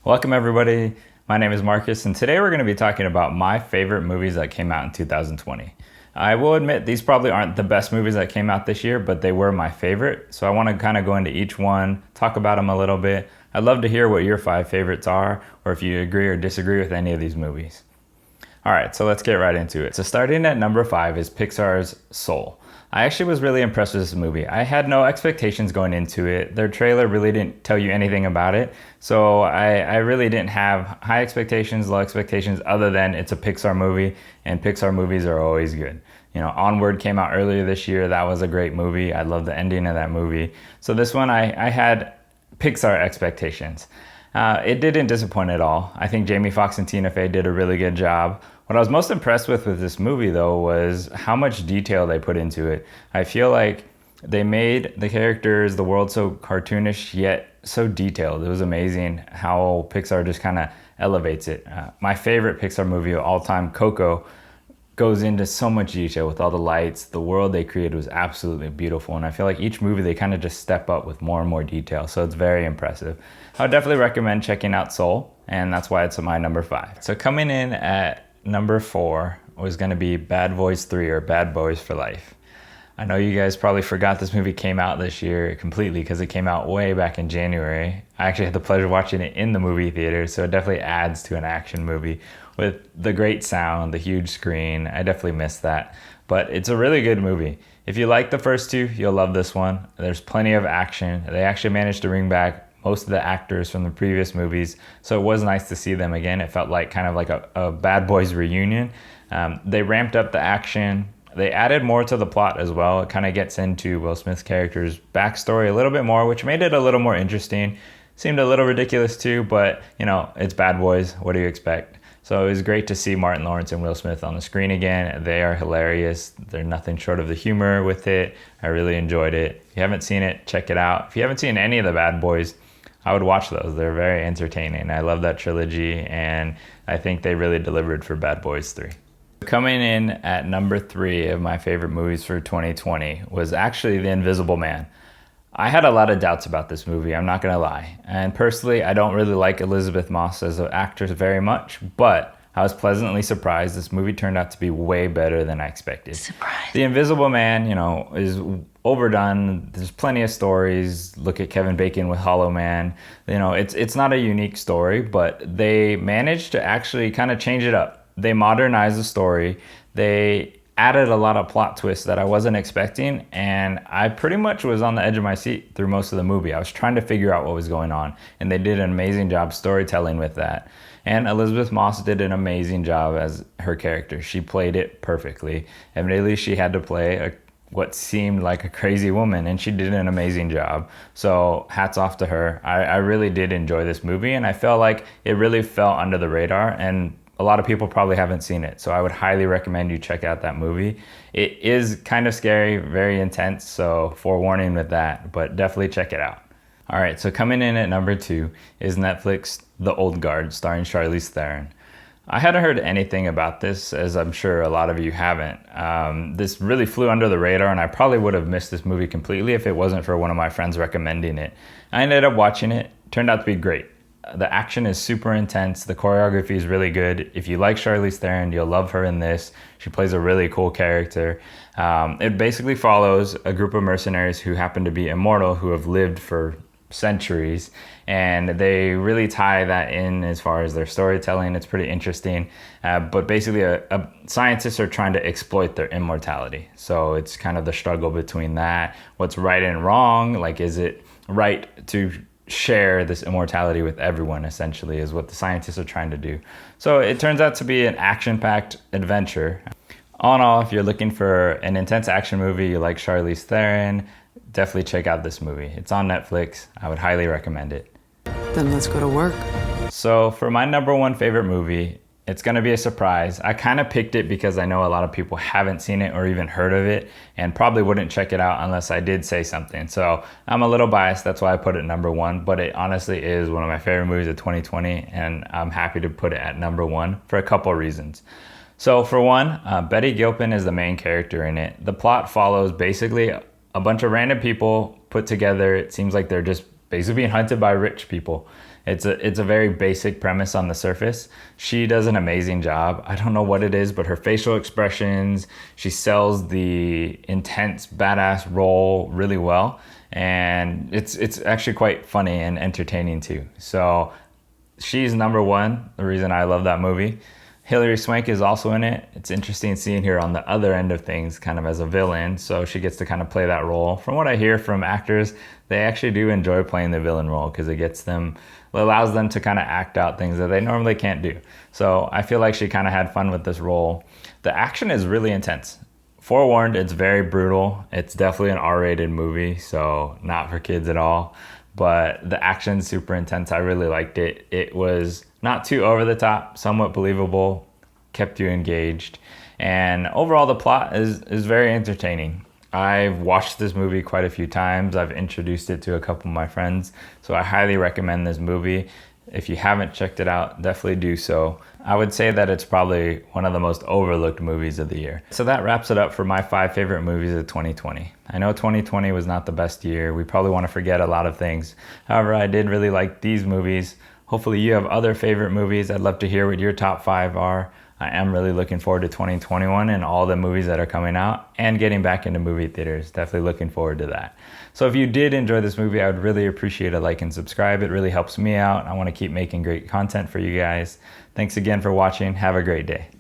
Welcome everybody. My name is Marcus and today we're going to be talking about my favorite movies that came out in 2020. I will admit these probably aren't the best movies that came out this year, but they were my favorite. So I want to kind of go into each one, talk about them a little bit. I'd love to hear what your 5 favorites are or if you agree or disagree with any of these movies. All right, so let's get right into it. So starting at number 5 is Pixar's Soul. I actually was really impressed with this movie. I had no expectations going into it. Their trailer really didn't tell you anything about it. So I really didn't have high expectations, low expectations, other than it's a Pixar movie, and Pixar movies are always good. You know, Onward came out earlier this year. That was a great movie. I love the ending of that movie. So this one, I had Pixar expectations. It didn't disappoint at all. I think Jamie Foxx and Tina Fey did a really good job. What I was most impressed with this movie, though, was how much detail they put into it. I feel like they made the characters, the world so cartoonish, yet so detailed. It was amazing how Pixar just kind of elevates it. My favorite Pixar movie of all time, Coco, goes into so much detail with all the lights. The world they created was absolutely beautiful, and I feel like each movie they kind of just step up with more and more detail, so it's very impressive. I would definitely recommend checking out Soul, and that's why it's my number 5. So coming in at number 4 was going to be Bad Boys 3 or Bad Boys for Life. I know you guys probably forgot this movie came out this year completely because it came out way back in January. I actually had the pleasure of watching it in the movie theater, so it definitely adds to an action movie with the great sound, the huge screen. I definitely missed that, but it's a really good movie. If you like the first two, you'll love this one. There's plenty of action. They actually managed to bring back most of the actors from the previous movies, so it was nice to see them again. It felt like kind of like a Bad Boys reunion. They ramped up the action. They added more to the plot as well. It kind of gets into Will Smith's character's backstory a little bit more, which made it a little more interesting. Seemed a little ridiculous too, but you know, it's Bad Boys. What do you expect? So it was great to see Martin Lawrence and Will Smith on the screen again. They are hilarious. They're nothing short of the humor with it. I really enjoyed it. If you haven't seen it, check it out. If you haven't seen any of the Bad Boys, I would watch those. They're very entertaining. I love that trilogy, and I think they really delivered for Bad Boys 3. Coming in at number 3 of my favorite movies for 2020 was actually The Invisible Man. I had a lot of doubts about this movie, I'm not gonna lie. And personally, I don't really like Elizabeth Moss as an actress very much, but I was pleasantly surprised. This movie turned out to be way better than I expected. Surprise. The Invisible Man, you know, is overdone. There's plenty of stories. Look at Kevin Bacon with Hollow Man. You know, it's not a unique story, but they managed to actually kind of change it up. They modernized the story. They added a lot of plot twists that I wasn't expecting, and I pretty much was on the edge of my seat through most of the movie. I was trying to figure out what was going on, and they did an amazing job storytelling with that. And Elizabeth Moss did an amazing job as her character. She played it perfectly. Admittedly, she had to play what seemed like a crazy woman, and she did an amazing job. So hats off to her. I really did enjoy this movie, and I felt like it really fell under the radar, and a lot of people probably haven't seen it. So I would highly recommend you check out that movie. It is kind of scary, very intense, so forewarning with that, but definitely check it out. All right, so coming in at number 2 is Netflix The Old Guard, starring Charlize Theron. I hadn't heard anything about this, as I'm sure a lot of you haven't. This really flew under the radar, and I probably would have missed this movie completely if it wasn't for one of my friends recommending it. I ended up watching it. Turned out to be great. The action is super intense. The choreography is really good. If you like Charlize Theron, you'll love her in this. She plays a really cool character. It basically follows a group of mercenaries who happen to be immortal, who have lived for centuries, and they really tie that in as far as their storytelling. It's pretty interesting, but basically scientists are trying to exploit their immortality, so it's kind of the struggle between that, what's right and wrong. Like, is it right to share this immortality with everyone, essentially, is what the scientists are trying to do. So it turns out to be an action-packed adventure. All in all, if you're looking for an intense action movie, you like Charlize Theron, definitely check out this movie. It's on Netflix. I would highly recommend it. Then let's go to work. So for my number 1 favorite movie, it's going to be a surprise. I kind of picked it because I know a lot of people haven't seen it or even heard of it and probably wouldn't check it out unless I did say something. So I'm a little biased. That's why I put it number 1, but it honestly is one of my favorite movies of 2020, and I'm happy to put it at number 1 for a couple of reasons. So for one, Betty Gilpin is the main character in it. The plot follows basically a bunch of random people put together. It seems like they're just basically being hunted by rich people. It's a very basic premise on the surface. She does an amazing job. I don't know what it is, but her facial expressions, she sells the intense badass role really well, and it's actually quite funny and entertaining too. So she's number one, the reason I love that movie. Hilary Swank is also in it. It's interesting seeing her on the other end of things, kind of as a villain, so she gets to kind of play that role. From what I hear from actors, they actually do enjoy playing the villain role because it allows them to kind of act out things that they normally can't do. So I feel like she kind of had fun with this role. The action is really intense. Forewarned, it's very brutal. It's definitely an R-rated movie, so not for kids at all. But the action's super intense. I really liked it. It was not too over the top, somewhat believable, kept you engaged. And overall, the plot is very entertaining. I've watched this movie quite a few times. I've introduced it to a couple of my friends. So I highly recommend this movie. If you haven't checked it out, definitely do so. I would say that it's probably one of the most overlooked movies of the year. So that wraps it up for my 5 favorite movies of 2020. I know 2020 was not the best year. We probably want to forget a lot of things. However, I did really like these movies. Hopefully you have other favorite movies. I'd love to hear what your top 5 are. I am really looking forward to 2021 and all the movies that are coming out and getting back into movie theaters. Definitely looking forward to that. So if you did enjoy this movie, I would really appreciate a like and subscribe. It really helps me out. I want to keep making great content for you guys. Thanks again for watching. Have a great day.